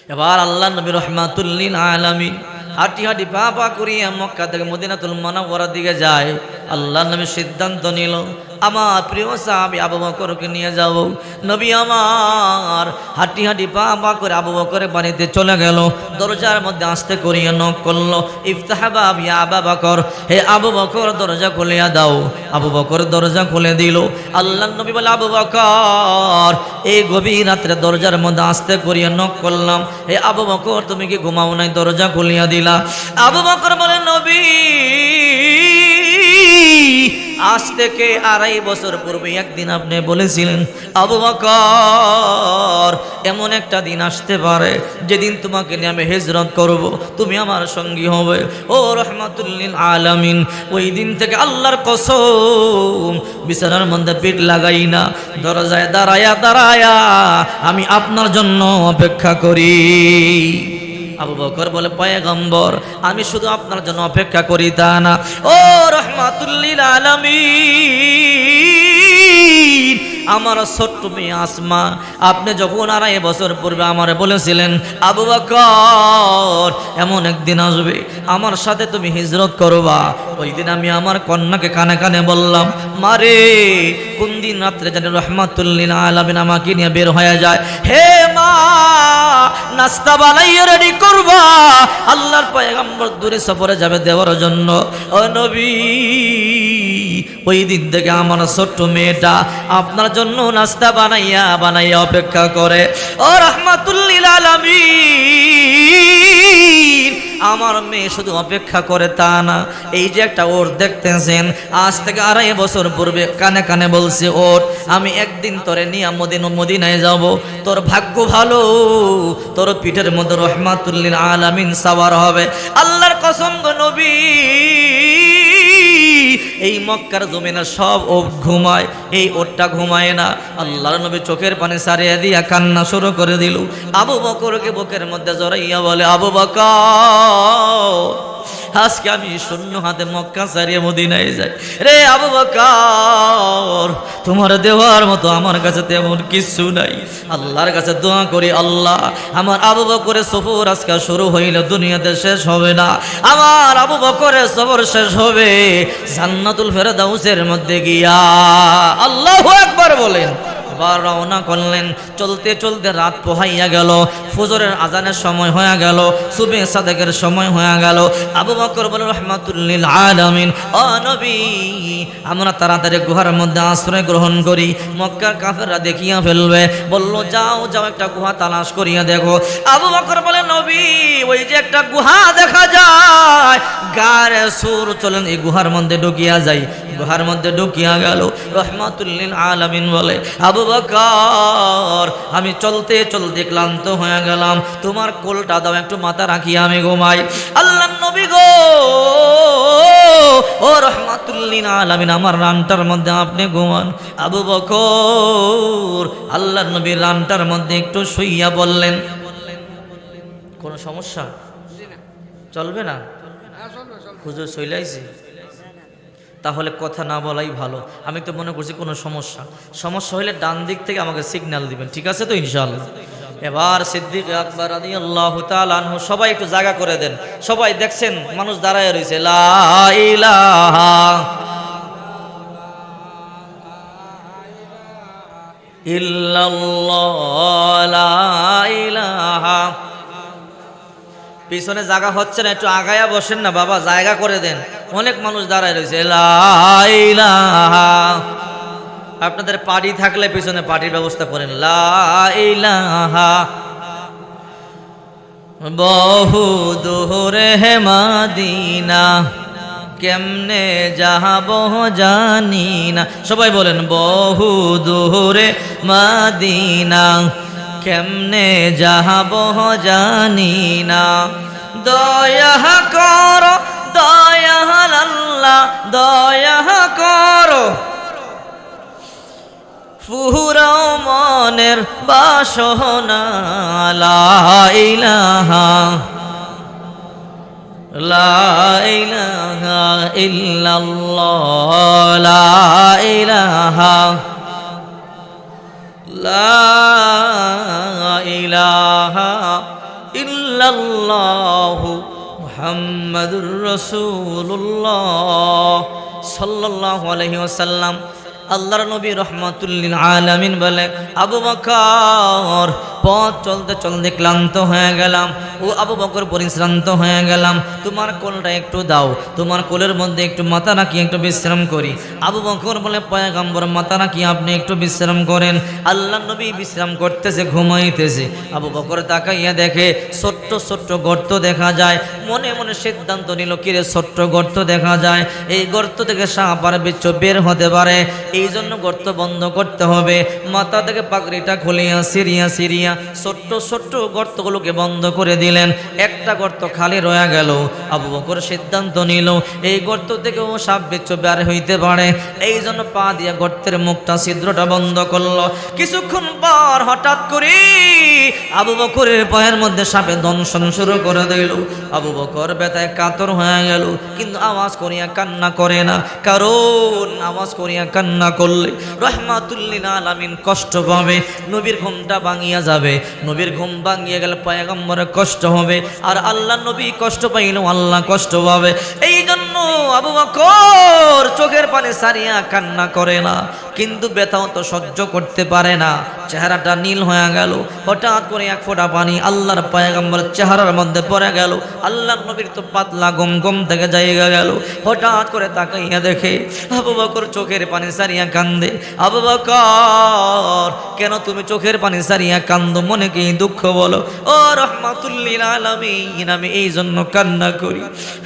এবার আল্লাহ নবী রাহমাতুল লিল আলামিন হাঁটি হাঁটি পা পা করিয়া মক্কা থেকে মদিনাতুল মুনাওয়ারার দিকে যায়। আল্লাহ নবী সিদ্ধান্ত নিল আমার প্রিয় সাহাবী আবু বকরকে নিয়ে যাব। নবী আমার হাঁটি হাঁটি পা পা করে আবু বকরের বাড়িতে চলে গেল। দরজার মধ্যে আস্তে করিয়া নক করলো, ইফতাহ বাব ইয়া আবু বকর, হে আবু বকর দরজা খুলিয়া দাও। আবু বকর দরজা খুলে দিল। আল্লাহ নবী বলে, আবু বকর এই গভীর রাত্রে দরজার মধ্যে আস্তে করিয়া নক করলাম, হে আবু বকর তুমি কি ঘুমাও নাই? দরজা খুলিয়া দিলা। আবু বকর বলে, নবী আজ থেকে 2.5 বছর পূর্বে একদিন আপনি বলেছিলেন আবু বকর এমন একটা দিন আসতে পারে যেদিন তোমাকে নিয়ে আমি হিজরত করব, তুমি আমার সঙ্গী হবে। ও রাহমাতুল লিল আলামিন, ওই দিন থেকে আল্লাহর কসম বিছানার মধ্যে পিঠ লাগাই না, দরজায় দাঁড়ায়া দাঁড়ায়া আমি আপনার জন্য অপেক্ষা করি। আবু বকর বলে, পয়গম্বর আমি শুধু আপনার জন্য অপেক্ষা করি তা না, ও রাহমাতুল লিল আলামিন আমার ছোট্ট মেয়ে আসমা, আপনি যখন 2.5 বছর পূর্বে আমারে বলেছিলেন আবু বকর এমন একদিন আসবে আমার সাথে তুমি হিজরত করবা, ওই দিন আমি আমার কন্যাকে কানে কানে বললাম, মারে কোন দিন রাত্রে জানি রাহমাতুল লিল আলামিন আমাকে নিয়ে বের হয়ে যায়, হে মা নাস্তা বানাইয়া রেডি করবা, আল্লাহর পয়গম্বর দূরে সফরে যাবে দেওয়ার জন্য। ও নবী ওই দিন থেকে আমার ছোট্ট মেয়েটা আপনার জন্য নাস্তা বানাইয়া বানাইয়া অপেক্ষা করে। ও রাহমাতুল লিল আলামিন আমার মেয়ে শুধু অপেক্ষা করে তা না, এই যে একটা ওর দেখতেছেন আজ থেকে 2.5 বছর পূর্বে কানে কানে বলছে, ওর আমি একদিন তোরে নিয়ে মদিনায় যাব, তোর ভাগ্য ভালো, তোর পিঠের মধ্যে রাহমাতুল লিল আলামিন সাওয়ার হবে। আল্লাহর কসম গো নবী এই মক্কার জমিনে সব ওট ঘুমায়, এই ওটটা ঘুমায় না। আল্লাহর নবী চোখের পানি সারিয়ে দিয়া কান্না শুরু করে দিল। আবু বকরকে বুকের মধ্যে জড়াইয়া বলে, আবু বকর আজকে আমি শূন্য হাতে মক্কা ছাড়িয়ে মদিনায় যাই রে আবু বকর, তোমার দেওয়ার মতো আমার কাছে তেমন কিছু নাই। আল্লাহর কাছে দোয়া করি, আল্লাহ আমার আবু বকরের সফর আজকে শুরু হইল দুনিয়াতে শেষ হবে না, আমার আবু বকরের সফর শেষ হবে জান্নাতুল ফেরদাউসের মধ্যে গিয়া। আল্লাহু আকবার বলেন। আবার রওনা করলেন। চলতে চলতে রাত পোহাইয়া গেল, ফজরের আজানের সময় হয়ে গেল, সুবহে সাদেকের সময় হয়ে গেল। আবু বকর বলে, রাহমাতুল লিল আলামিন ও নবী আমরা তাড়াতাড়ি গুহার মধ্যে আশ্রয় গ্রহণ করি, মক্কার কাফেররা দেখিয়া ফেলবে। বলল, যাও যাও একটা গুহা তালাশ করিয়া দেখো। আবু বকর বলে, নবী ওই যে একটা গুহা দেখা যায় গারে সুর, চলেন এই গুহার মধ্যে ঢুকিয়া যাই। গুহার মধ্যে ঢুকিয়া গেল। রাহমাতুল লিল আলামিন বলে, আবু বকর আমি চলতে চলতে ক্লান্ত হয়ে গেলাম, তোমার কোলটা দাও একটু মাথা রাখিয়া আমি ঘুমাই। আল্লাহর নবী গো ও রাহমাতুল লিল আলামিন আমার রানটার মধ্যে আপনি ঘুমান। আবু বকর আল্লাহর নবীর রানটার মধ্যে একটু শুইয়া বললেন, কোনো সমস্যা চলবে না? হুজুর চইলাইছি, তাহলে কথা না বলাই ভালো। আমি তো মনে করছি কোনো সমস্যা হলে ডান দিক থেকে আমাকে সিগন্যাল দিবেন, ঠিক আছে তো ইনশাআল্লাহ। এবার সিদ্দিক আকবর রাদিয়াল্লাহু তাআলা আনহু, সবাই একটু জায়গা করে দেন, সবাই দেখছেন মানুষ দাঁড়ায় রয়েছে, লা ইলাহা ইল্লাল্লাহ লা ইলাহা। পিছনে জায়গা হচ্ছে না, একটু আগায়া বসেন না বাবা, জায়গা করে দেন, অনেক মানুষ দাঁড়ায় রয়েছে। লা ইলাহা, আপনাদের পার্টি থাকলে পিছনে পার্টির ব্যবস্থা করেন। লা ইলাহা বহু দূরে মদিনা কেমনে যাবো জানি না, সবাই বলেন বহু দূরে মদিনা কেমনে যাবো জানি না, দয়া করো দয়াল আল্লাহ দয়া করো, ফুরাও মনের বাসনা, লা ইলাহা লা ইলাহা ইল্লাল্লাহ লা ইলাহা লা ইলাহা ইল্লাল্লাহু মুহাম্মাদুর রাসূলুল্লাহ সাল্লাল্লাহু আলাইহি ওয়াসাল্লাম। আল্লাহর নবী রহমাতুল লিল আলামিন বলে, আবু বকর পথ চলতে চলতে ক্লান্ত হয়ে গেলাম, ও আবু বকর পরিশ্রান্ত হয়ে গেলাম, তোমার কোলটা একটু দাও, তোমার কোলের মধ্যে একটু মাথা রাখি, একটু বিশ্রাম করি। আবু বকর বলে, পয়গম্বর মাথা রাখি, আপনি একটু বিশ্রাম করেন। আল্লাহর নবী বিশ্রাম করতেছে, ঘুমাইতেছে। আবু বকর তাকাইয়া দেখে ছোট্ট ছোট্ট গর্ত দেখা যায়। মনে মনে সিদ্ধান্ত নিল, কিরে ছোট্ট গর্ত দেখা যায়, এই গর্ত থেকে সাপ আর বিচ্ছু বের হতে পারে, এই জন্য গর্ত বন্ধ করতে হবে। মাথা থেকে পাগড়িটা খুলিয়া সিরিয়া সিরিয়া ছোট্ট ছোট্ট গর্তগুলোকে বন্ধ করে দিলেন। একটা গর্ত খালি রয়ে গেল। আবু বকর সিদ্ধান্ত নিল, এই গর্ত থেকেও সাপ বিচ্ছু বের হইতে পারে, এই জন্য পা দিয়া গর্তের মুখটা ছিদ্রটা বন্ধ করলো। কিছুক্ষণ পর হঠাৎ করে আবু বকরের পায়ের মধ্যে সাপে দংশন শুরু করে দিল। আবু বকর ব্যথায় কাতর হয়ে গেল, কিন্তু আওয়াজ করিয়া কান্না করে না, কারণ আওয়াজ করিয়া কান্না করলে রাহমাতুল লিল আলামিন কষ্ট পাবে, নবীর ঘুমটা ভাঙিয়া যাবে। নবীর ঘুম ভাঙিয়ে গেলে পয়গম্বরের কষ্ট হবে, আর আল্লাহ নবী কষ্ট পাইলেও আল্লাহ কষ্ট পাবে। এই জন্য আবু বকর চোখের পানি সারিয়া কান্না করে না, কিন্তু ব্যথাও তো সহ্য করতে পারে না। চেহারাটা নীল হয়ে গেল। হঠাৎ করে এক ফোঁটা পানি আল্লাহর পয়গম্বরের চেহারার মধ্যে পড়ে গেল। আল্লাহর নবীর তো পাতলা গম গম থেকে জায়গা গেল। হঠাৎ করে তাকাইয়া দেখে আবু বকর চোখের পানি সারিয়া কান্দে। আবু বকর, কেন তুমি চোখের পানি সারিয়া কান্দো? মনে কি দুঃখ বলো? ও রাহমাতুল লিল আলামিন, আমি এই জন্য কান্না করি,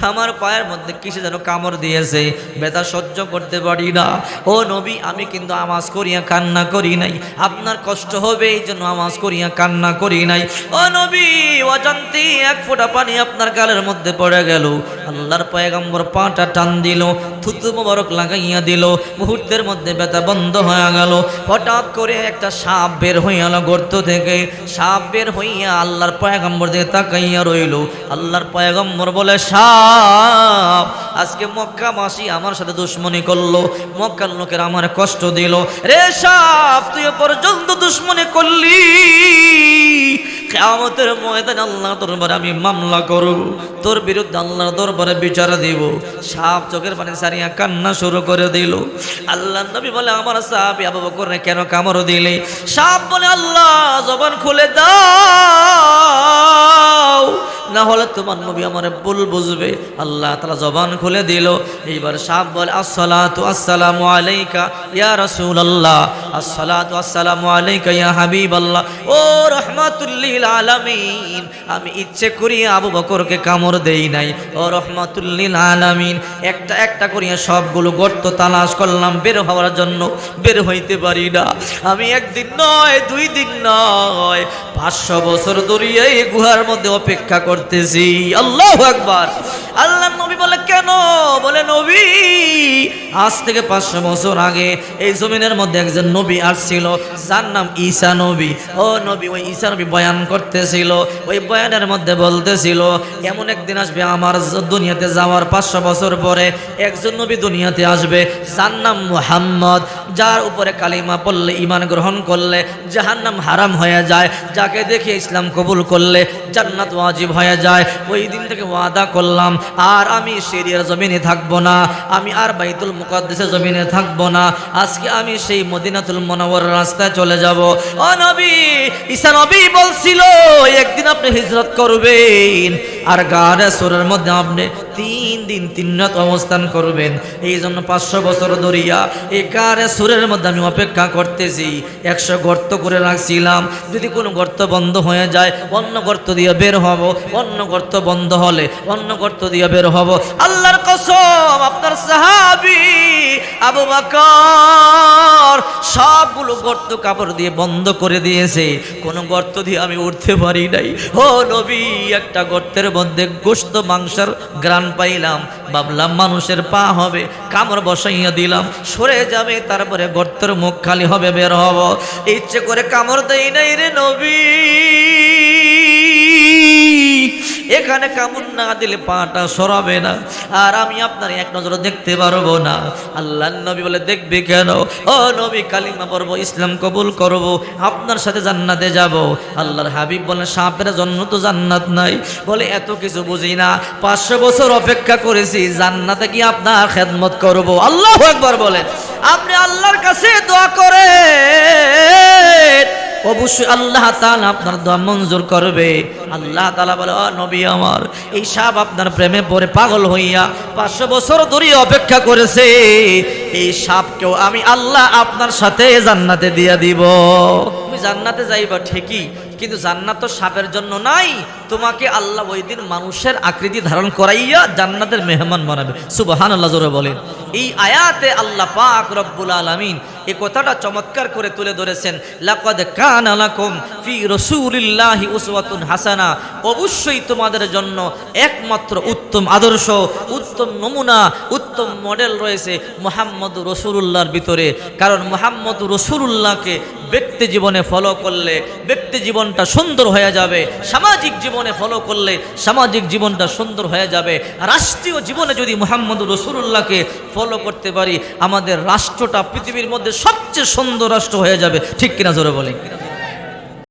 আমার পায়ের মধ্যে কিসে যেন কামড় দিয়েছে, ব্যথা সহ্য করতে পারি না। ও নবী, আমি কিন্তু আওয়াজ করিয়া কান্না করি নাই, আপনার কষ্ট হবে এই জন্য আওয়াজ করিয়া কান্না করি নাই। ও নবী, অজান্তে এক ফোঁটা পানি আপনার গালের মধ্যে পড়ে গেল। আল্লাহর পয়গম্বর পাটা টান দিল, থুতু মোবারক লাগাইয়া দিল, মুহূর্তের মধ্যে ব্যথা বন্ধ হয়ে গেল। হঠাৎ করে একটা সাপ বের হইয়া গেল গর্ত থেকে। সাপ বের হইয়া আল্লাহর পয়গম্বর দিকে তাকাইয়া রইল। আল্লাহর পয়গম্বর বলে, সাপ আজকে মক্কাবাসী আমার সাথে দুশ্মনী করলো, মক্কার লোকের আমার কষ্ট দিল। রে সাপ, তুই পর্যন্ত দুশ্মনী করলি, কিয়ামতের ময়দানে আল্লাহর দরবারে আমি মামলা করব, তোর বিরুদ্ধে আল্লাহর দরবারে বিচার দিব। সাপ চোখের পানি সারিয়া কান্না শুরু করে দিল। আল্লাহর নবী বলে, আমার সাহাবী আবু বকর কেন কামড় দিলে? সাপ বলে, আল্লাহ জবান খুলে দাও, না হলে তোমার নবী আমার ভুল বুঝবে। আল্লাহ তাআলা জবান খুলে দিল। এইবার সাপ বলে, আসসালাতু আসসালামু আলাইকা ইয়া রাসূলুল্লাহ, আসসালাতু আসসালামু আলাইকা ইয়া হাবিবাল্লাহ। ও রাহমাতুল লিল আলামিন, আমি ইচ্ছে করি আবু বকরকে কামড় দেই নাই। ও রাহমাতুল লিল আলামিন, একটা একটা করিয়া সবগুলো গর্ত তালাশ করলাম, বের হওয়ার জন্য বের হইতে পারি না। আমি একদিন নয়, 2 দিন নয়, 500 বছর ধরে এই গুহার মধ্যে অপেক্ষা করতেছি। আল্লাহু আকবার। আল্লাহর নবী বলে, কেন? বলে, নবী, আজ থেকে 500 বছর আগে এই জমিনের মধ্যে একজন নবী আসছিল, যার নাম ঈসা নবী। ও নবী, ওই ঈসা নবী বয়ান করতেছিল। ওই বয়ানের মধ্যে বলতেছিল, এমন একদিন আসবে আমার দুনিয়াতে যাওয়ার 500 বছর পরে একজন নবী দুনিয়াতে আসবে, যার নাম মুহাম্মদ, যার উপরে কালিমা পড়লে, ঈমান গ্রহণ করলে জাহান্নাম হারাম হয়ে যায়, যাকে দেখে ইসলাম কবুল করলে জান্নাত ওয়াজিব হয়ে যায়। ওই দিন থেকে ওয়াদা করলাম, আর আমি সিরিয়ার জমিনে থাকবো না, আমি আর বাইতুল মুকাদ্দাসের জমিনে থাকবো না, আজকে আমি সেই মদিনাতুল মুনাওয়ারার রাস্তায় চলে যাব। ও নবী, ঈসা নবী বলছিল একদিন আপনি হিজরত করবেন, আর গারে সুরের মধ্যে আপনি 3 দিন 3 রাত অবস্থান করবেন। এই জন্য 500 বছর ধরিয়া এই গারে সুরের মধ্যে আমি অপেক্ষা করতেছি। 100 গর্ত করে রাখছিলাম, যদি কোনো গর্ত বন্ধ হয়ে যায় অন্য গর্ত দিয়ে বের হব, অন্য গর্ত বন্ধ হলে অন্য গর্ত দিয়ে বের হব। আল্লাহর কসম, আপনার সাহাবী আবু বকর সবগুলো গর্ত কাপড় দিয়ে বন্ধ করে দিয়েছে, কোনো গর্ত দিয়ে আমি উঠতে পারি নাই। ও নবী, একটা গর্তের মধ্যে গোশত মাংসের গ্রান পাইলাম, ভাবলাম মানুষের পা হবে, কামড় বসাইয়া দিলাম, সরে যাবে, তারপরে গর্তের মুখ খালি হবে, বের হব। ইচ্ছে করে কামড় দেই নাই রে নবী। সেখানে কামড় না দিলে পাটা সরাবে না, আর আমি আপনার এক নজরে দেখতে পারবো না। আল্লাহর নবী বলে দেখবে কেন? ও নবী, কালিমা পড়বো, ইসলাম কবুল করব, আপনার সাথে জান্নাতে যাব। আল্লাহর হাবিব বলেন সাপের জন্য তো জান্নাত নাই। বলে এত কিছু বুঝি না, 500 বছর অপেক্ষা করেছি, জান্নাতে কি আপনার খেদমত করব। আল্লাহু আকবার বলেন। আপনি আল্লাহর কাছে দোয়া করেন, অবশ্যই আল্লাহ তাআলা আপনার দোয়া মঞ্জুর করবে। আল্লাহ তাআলা বলে ও নবী আমার, এই সাপ আপনার প্রেমে পড়ে পাগল হইয়া 500 বছর ধরে অপেক্ষা করেছে, এই সাপকেও আমি আল্লাহ আপনার সাথে জান্নাতে দিয়ে দিব। তুমি জান্নাতে যাইবা ঠিকই, কিন্তু জান্নাত তো সাপের জন্য নাই। তোমাকে আল্লাহ ওই দিন মানুষের আকৃতি ধারণ করাইয়া জান্নাতের মেহমান বানাবে। সুবহানাল্লাহ জোরে বলেন। এই আয়াতে আল্লাহ পাক রব্বুল আলামিন এই কথাটা চমৎকার করে তুলে ধরেছেন, লাকাদ কানা লাকুম ফি রাসূলিল্লাহি উসওয়াতুন হাসানা। অবশ্যই তোমাদের জন্য একমাত্র উত্তম আদর্শ, উত্তম নমুনা, উত্তম মডেল রয়েছে মুহাম্মদুর রাসূলুল্লাহর ভিতরে। কারণ মুহাম্মদুর রাসূলুল্লাহকে ব্যক্তি জীবনে ফলো করলে ব্যক্তি জীবনটা সুন্দর হয়ে যাবে, সামাজিক জীবনে ফলো করলে সামাজিক জীবনটা সুন্দর হয়ে যাবে, রাষ্ট্রীয় জীবনে যদি মুহাম্মদুর রাসূলুল্লাহকে ফলো করতে পারি, আমাদের রাষ্ট্রটা পৃথিবীর মধ্যে সবচেয়ে সুন্দর রাষ্ট্র হয়ে যাবে। ঠিক কিনা জোরে বলেন।